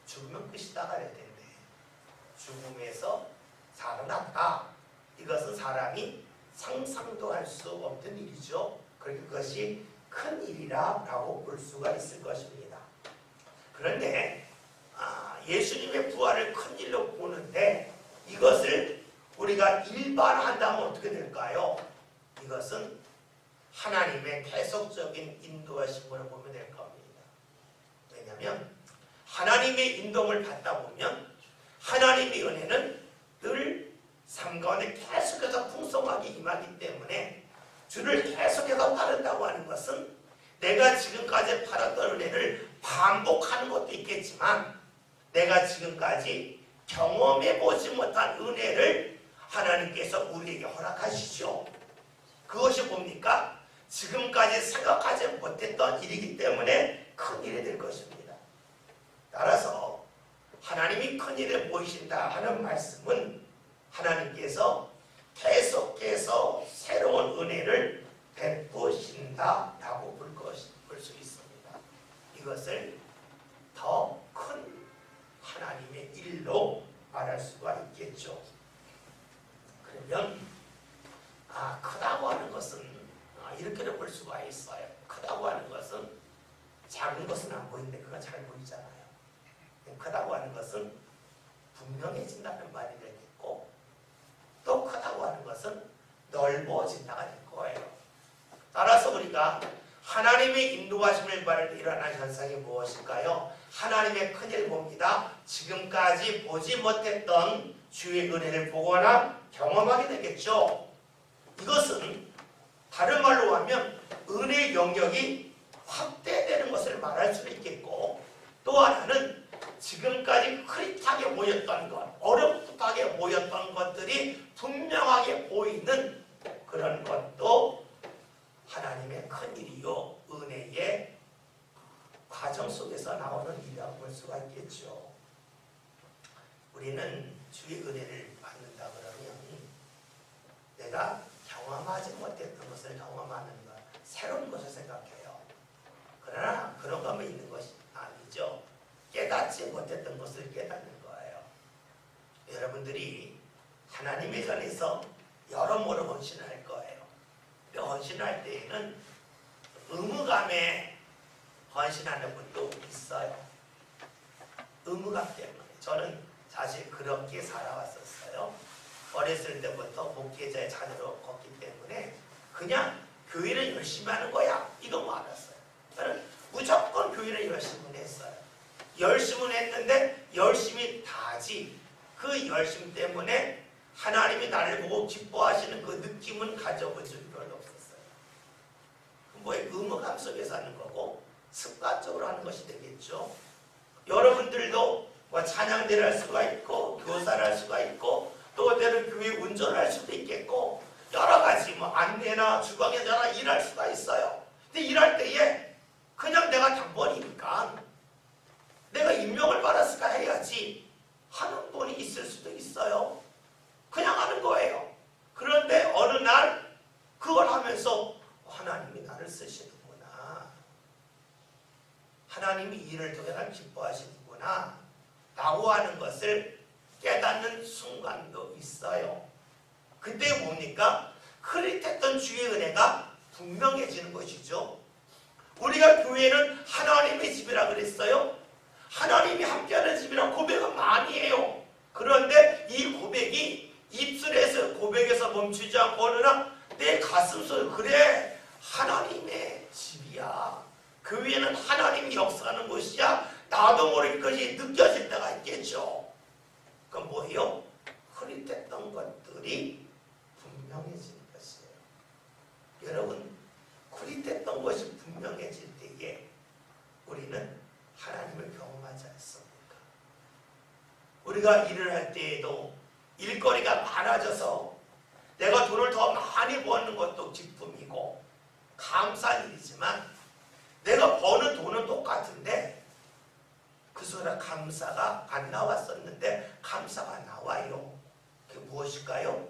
죽으면 끝이다가 될 텐데 죽음에서 살아났다. 이것은 사람이 상상도 할 수 없는 일이죠. 그것이 큰 일이라고 볼 수가 있을 것입니다. 그런데 예수님의 부활을 큰 일로 보는데 이것을 우리가 일반화한다면 어떻게 될까요? 이것은 하나님의 계속적인 인도하심으로 보면 될 겁니다. 왜냐하면 하나님의 인도를 받다 보면 하나님의 은혜는 늘 삶 가운데 계속해서 풍성하게 임하기 때문에 주를 계속해서 따른다고 하는 것은 내가 지금까지 받았던 은혜를 반복하는 것도 있겠지만 내가 지금까지 경험해보지 못한 은혜를 하나님께서 우리에게 허락하시죠. 그것이 뭡니까? 지금까지 생각하지 못했던 일이기 때문에 큰 일이 될 것입니다. 따라서 하나님이 큰 일을 보이신다 하는 말씀은 하나님께서 계속해서 새로운 은혜를 베푸신다라고 볼 수 있습니다. 이것을 더 큰 하나님의 일로 말할 수가 있겠죠. 그러면 크다고 하는 것은 이렇게 볼 수가 있어요. 크다고 하는 것은 작은 것은 안 보이는데 그건 잘 보이잖아요. 크다고 하는 것은 분명해진다는 말이 되겠고 또 크다고 하는 것은 넓어진다가 될 거예요. 따라서 우리가 하나님의 인도하심을 받을 때 일어난 현상이 무엇일까요? 하나님의 큰일을 봅니다. 지금까지 보지 못했던 주의 은혜를 보거나 경험하게 되겠죠. 이것은 다른 말로 하면 은혜의 영역이 확대되는 것을 말할 수도 있겠고 또 하나는 지금까지 흐릿하게 보였던 것, 어렵게 보였던 것들이 분명하게 보이는 그런 것도 하나님의 큰일이요 은혜의 과정 속에서 나오는 일이라고 볼 수가 있겠죠. 우리는 주의 은혜를 받는다 그러면 내가 경험하지 못했던 것을 경험하는 것, 새로운 것을 생각해요. 그러나 그런 것만 있는 것이 아니죠. 깨닫지 못했던 것을 깨닫는 거예요. 여러분들이 하나님의 전에서 여러모로 헌신할 거예요. 헌신할 때에는 의무감에 헌신하는 분도 있어요. 의무감 때문에. 저는 사실 그렇게 살아왔었어요. 어렸을 때부터 목회자의 자녀로 컸기 때문에 그냥 교회를 열심히 하는 거야 이것만 알았어요. 저는 무조건 교회를 열심히 했어요. 열심히 했는데 열심히 다지 그 열심 때문에 하나님이 나를 보고 기뻐하시는 그 느낌은 가져본 적이 별로 없었어요. 뭐의 의무감 속에서 하는 거고 습관적으로 하는 것이 되겠죠. 여러분들도 뭐 찬양대를 할 수가 있고 교사를 할 수가 있고 또 때는 교회 운전을 할 수도 있겠고 여러 가지 뭐 안내나 주방에서나 일할 수가 있어요. 근데 일할 때에 그냥 내가 당번이니까 내가 임명을 받았을까 해야지 하는 분이 있을 수도 있어요. 그냥 하는 거예요. 그런데 어느 날 그걸 하면서 하나님이 나를 쓰시는구나. 하나님이 일을 통해 날 기뻐하시는구나. 라고 하는 것을 깨닫는 순간도 있어요. 그때 뭡니까? 흐릿했던 주의 은혜가 분명해지는 것이죠. 우리가 교회는 하나님의 집이라 그랬어요. 하나님이 함께하는 집이라 고백은 많이 해요. 그런데 이 고백이 입술에서 고백에서 멈추지 않고 어느 날 내 가슴속 그래 하나님의 집이야. 교회는 하나님이 역사하는 곳이야. 나도 모르게 그것이 느껴질 때가 있겠죠. 그건 뭐예요? 흐릿했던 것들이 분명해지는 것이에요. 여러분 흐릿했던 것이 분명해질 때에 우리는 하나님을 경험하지 않습니까? 우리가 일을 할 때에도 일거리가 많아져서 내가 돈을 더 많이 버는 것도 기쁨이고 감사한 일이지만 내가 버는 돈은 똑같은데 그 순간 감사가 안 나왔었는데 감사가 나와요. 그게 무엇일까요?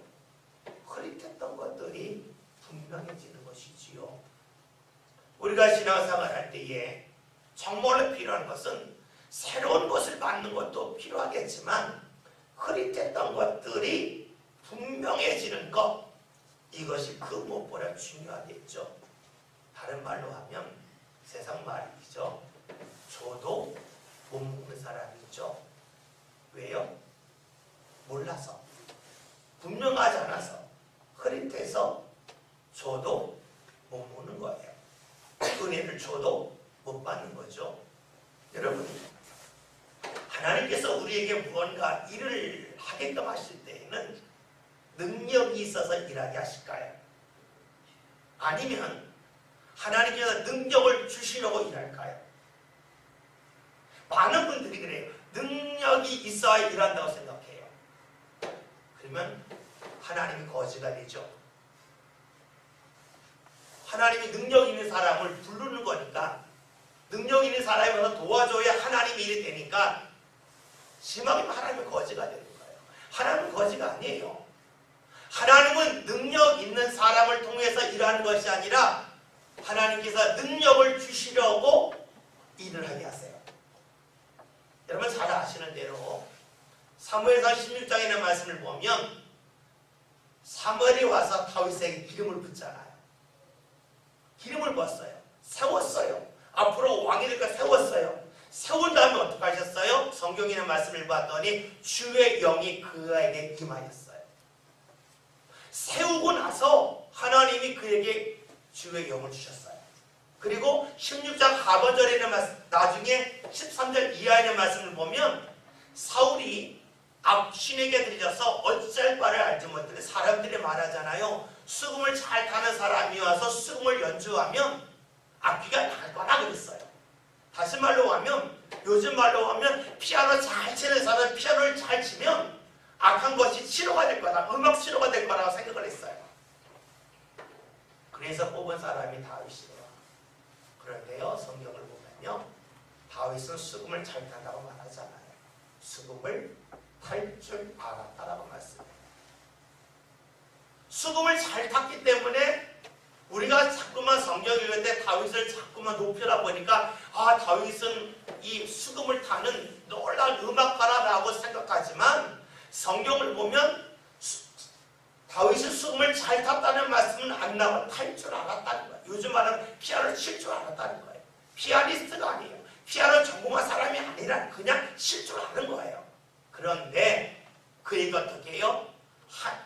흐릿했던 것들이 분명해지는 것이지요. 우리가 신앙생활 할 때에 정말로 필요한 것은 새로운 것을 받는 것도 필요하겠지만 흐릿했던 것들이 분명해지는 것, 이것이 그 무엇보다 중요하겠죠. 다른 말로 하면 세상 말이죠. 저도 못 먹는 사람이 있죠. 왜요? 몰라서, 분명하지 않아서, 흐릿해서 저도 못 먹는 거예요. 은혜를 줘도 못 받는 거죠. 여러분, 하나님께서 우리에게 무언가 일을 하게끔 하실 때에는 능력이 있어서 일하게 하실까요? 아니면 하나님께서 능력을 주시려고 일할까요? 많은 분들이 그래요. 능력이 있어야 일한다고 생각해요. 그러면 하나님이 거지가 되죠. 하나님이 능력 있는 사람을 부르는 거니까 능력 있는 사람이 와서 도와줘야 하나님이 일이 되니까 심하게는 하나님은 거지가 되는 거예요. 하나님은 거지가 아니에요. 하나님은 능력 있는 사람을 통해서 일하는 것이 아니라 하나님께서 능력을 주시려고 일을 하게 하세요. 여러분 잘 아시는 대로 사무엘상 16장에 있는 말씀을 보면 사무엘이 와서 다윗에게 기름을 붓잖아요. 기름을 부었어요. 세웠어요. 앞으로 왕이 될까 세웠어요. 세운 다음에 어떻게 하셨어요? 성경에 있는 말씀을 봤더니 주의 영이 그에게 임하였어요. 세우고 나서 하나님이 그에게 주의 영을 주셨어요. 그리고 16장 하반절에 있는 말씀, 나중에 13절 이하에 있는 말씀을 보면 사울이 악신에게 들려서 어찌할 바를 알지 못하는 사람들이 말하잖아요. 수금을 잘 타는 사람이 와서 수금을 연주하면 악기가 날 거라 그랬어요. 다시 말로 하면, 요즘 말로 하면 피아노 잘 치는 사람 피아노를 잘 치면 악한 것이 치료가 될 거다, 음악 치료가 될 거라고 생각을 했어요. 그래서 뽑은 사람이 다윗이에요. 그런데요, 성경을 보면요, 다윗은 수금을 잘 탄다고 말하잖아요. 수금을 탈 줄 알았다라고 말씀해요. 수금을 잘 탔기 때문에 우리가 자꾸만 성경 읽을 때 다윗을 자꾸만 높여라 보니까 다윗은 이 수금을 타는 놀라운 음악가라고 생각하지만 성경을 보면 다윗이 수금을 잘 탔다는 말씀은 안 나와. 탈 줄 알았다는 거예요. 요즘 말하면 피아노를 칠 줄 알았다는 거예요. 피아니스트가 아니에요. 피아노 전공한 사람이 아니라 그냥 칠 줄 아는 거예요. 그런데 그에게 어떻게 해요?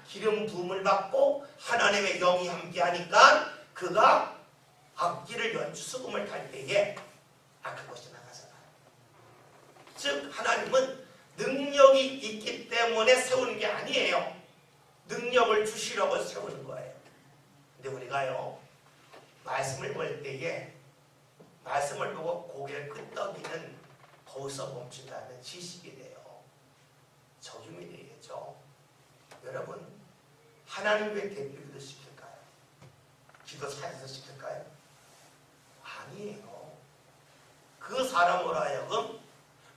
기름 부음을 받고 하나님의 영이 함께하니까 그가 악기를 연주 수금을 탈 때에 그것이 나가잖아요. 즉 하나님은 능력이 있기 때문에 세우는 게 아니에요. 능력을 주시려고 세우는 거예요. 근데 우리가요, 말씀을 볼 때에 말씀을 보고 고개를 끄덕이는 거기서 멈춘다는 지식이 돼요. 적용이 되겠죠. 여러분, 하나님 왜 대표기도 시킬까요? 기도 잘해서 시킬까요? 아니에요. 그 사람으로 하여금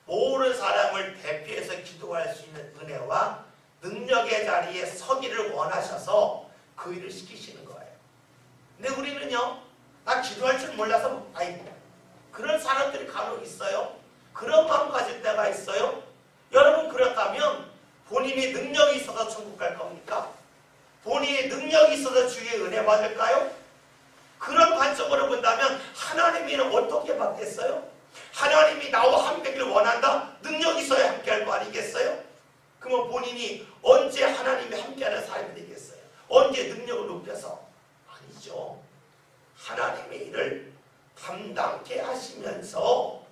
모든 사람을 대표해서 기도할 수 있는 은혜와 능력의 자리에 서기를 원하셔서 그 일을 시키시는 거예요. 근데 우리는요, 나 기도할 줄 몰라서, 그런 사람들이 간혹 있어요. 그런 마음 가질 때가 있어요. 여러분, 그렇다면 본인이 능력이 있어서 천국 갈 겁니까? 본인이 능력이 있어서 주의 은혜 받을까요? 그런 관점으로 본다면 하나님이는 어떻게 받겠어요? 하나님이 나와 함께하기를 원한다? 능력이 있어야 함께할 거 아니겠어요? 그러면 본인이 언제 하나님이 함께하는 사람이 되겠어요? 언제 능력을 높여서? 아니죠. 하나님의 일을 감당케 하시면서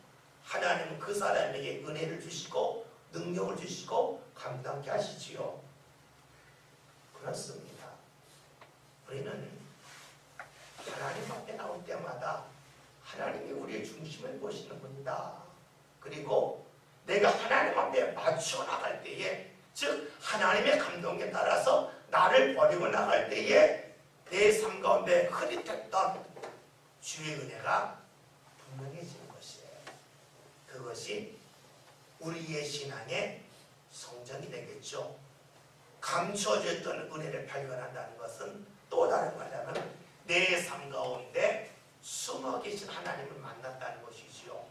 하나님은 그 사람에게 은혜를 주시고 능력을 주시고 감당케 하시지요. 그렇습니다. 우리는 하나님 앞에 나올 때마다 하나님이 우리의 중심을 보시는 분이다. 그리고 내가 하나님 앞에 맞춰 나갈 때에, 즉 하나님의 감동에 따라서 나를 버리고 나갈 때에 내 삶 가운데 흐릿했던 주의 은혜가 분명해지는 것이에요. 그것이 우리의 신앙의 성전이 되겠죠. 감춰졌던 은혜를 발견한다는 것은 또 다른 말하면 내 삶 가운데 숨어 계신 하나님을 만났다는 것이지요.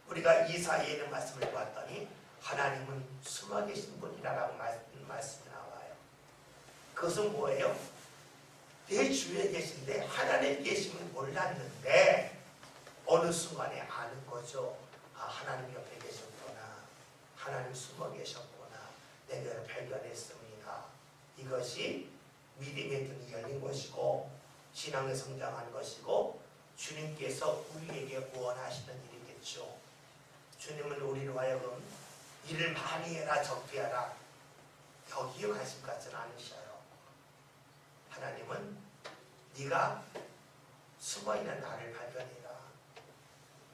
우리가 이사야에 있는 말씀을 보았더니 하나님은 숨어 계신 분이라고 말씀이 나와요. 그것은 뭐예요? 내 주위에 계신데 하나님 계심을 몰랐는데 어느 순간에 아는 거죠. 하나님 옆에 계셨구나. 하나님 숨어 계셨구나. 내가 발견했습니다. 이것이 믿음의 눈이 열린 것이고 신앙에 성장한 것이고 주님께서 우리에게 원하시는 일이겠죠. 주님은 우리로 하여금 일을 많이 해라 적게 하라 여기에 관심 갖지는 않으셔요. 하나님은 네가 숨어있는 나를 발견해라.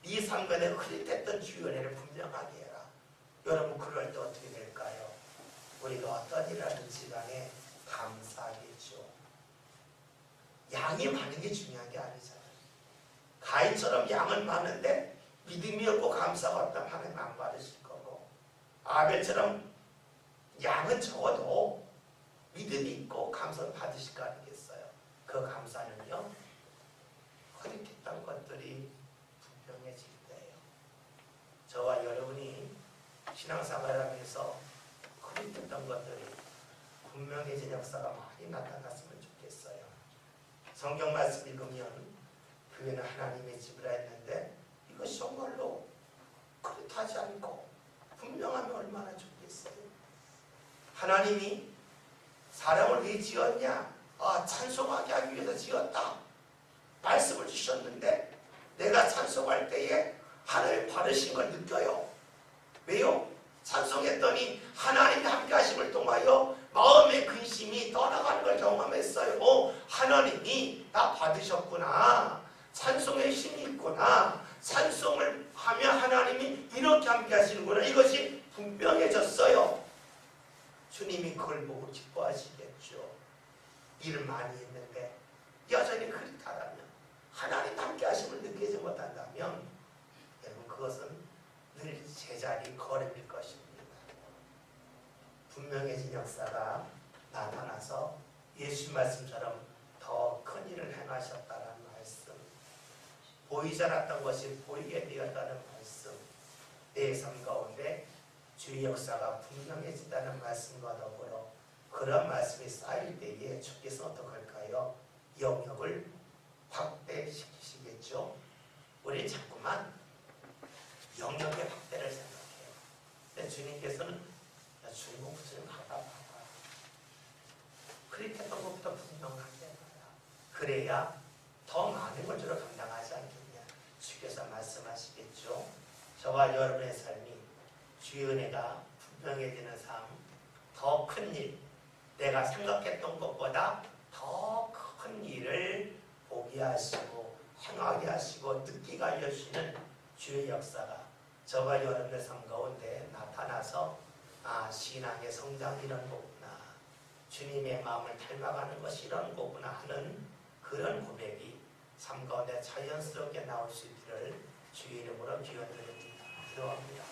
네 상관에 흐릿했던 주의 은혜를 분명하게 해라. 여러분, 그럴 때 어떻게 될까요? 우리가 어떤 일을 하든지 간에 감사하겠죠. 양이 많은 게 중요한 게 아니잖아요. 가인처럼 양은 많은데 믿음이 없고 감사가 없다면 하나님 안 받으실 거고, 아벨처럼 양은 적어도 믿음이 있고 감사를 받으실 거 아니겠어요? 그 감사는요, 흐릿했던 것들이 분명해질 때예요. 저와 여러분이 신앙생활하면서 흐릿했던 것들이 분명해진 역사가 많이 나타났으면 좋겠어요. 성경 말씀 읽으면 교회는 하나님의 집이라 했는데 이것이 정말로 흐릿하지 않고 분명하면 얼마나 좋겠어요. 하나님이 사람을 왜 지었냐? 찬송하게 하기 위해서 지었다. 말씀을 주셨는데 내가 찬송할 때에 하나님 받으신 걸 느껴요. 왜요? 찬송했더니 하나님의 함께 하심을 통하여 마음의 근심이 떠나가는 걸 경험했어요. 하나님이 나 받으셨구나. 찬송의 힘이 있구나. 찬송을 하면 하나님이 이렇게 함께 하시는구나. 이것이 분명해졌어요. 주님이 그걸 보고 기뻐하시겠죠. 일을 많이 했는데 여전히 그렇다면, 하나님 함께 하심을 느끼지 못한다면 여러분, 그것은 늘 제자리 걸음일 것입니다. 분명해진 역사가 나타나서 예수 말씀처럼 더 큰 일을 행하셨다는 말씀, 보이지 않았던 것이 보이게 되었다는 말씀, 내 삶 가운데 주의 역사가 분명해진다는 말씀과 더불어 그런 말씀이 쌓일 때에 주께서 어떻게 할까요? 영역을 확대시키시겠죠. 우리 자꾸만 영역의 확대를 생각해요. 근데 주님께서는 중국부터 좀 가봐. 흐릿했던 것부터 분명하게 해봐라. 그래야 더 많은 걸 주로 감당하지 않겠냐. 주께서 말씀하시겠죠. 저와 여러분의 삶이 주의 은혜가 분명해지는 삶, 더 큰 일, 내가 생각했던 것보다 더 큰 일을 보게 하시고 행하게 하시고 느끼게 하시는 주의 역사가 저와 여러분의 삶 가운데 나타나서 신앙의 성장 이런 거구나, 주님의 마음을 닮아가는 것이 이런 거구나 하는 그런 고백이 삶 가운데 자연스럽게 나올 수 있기를 주의 이름으로 기원드립니다. 기도합니다.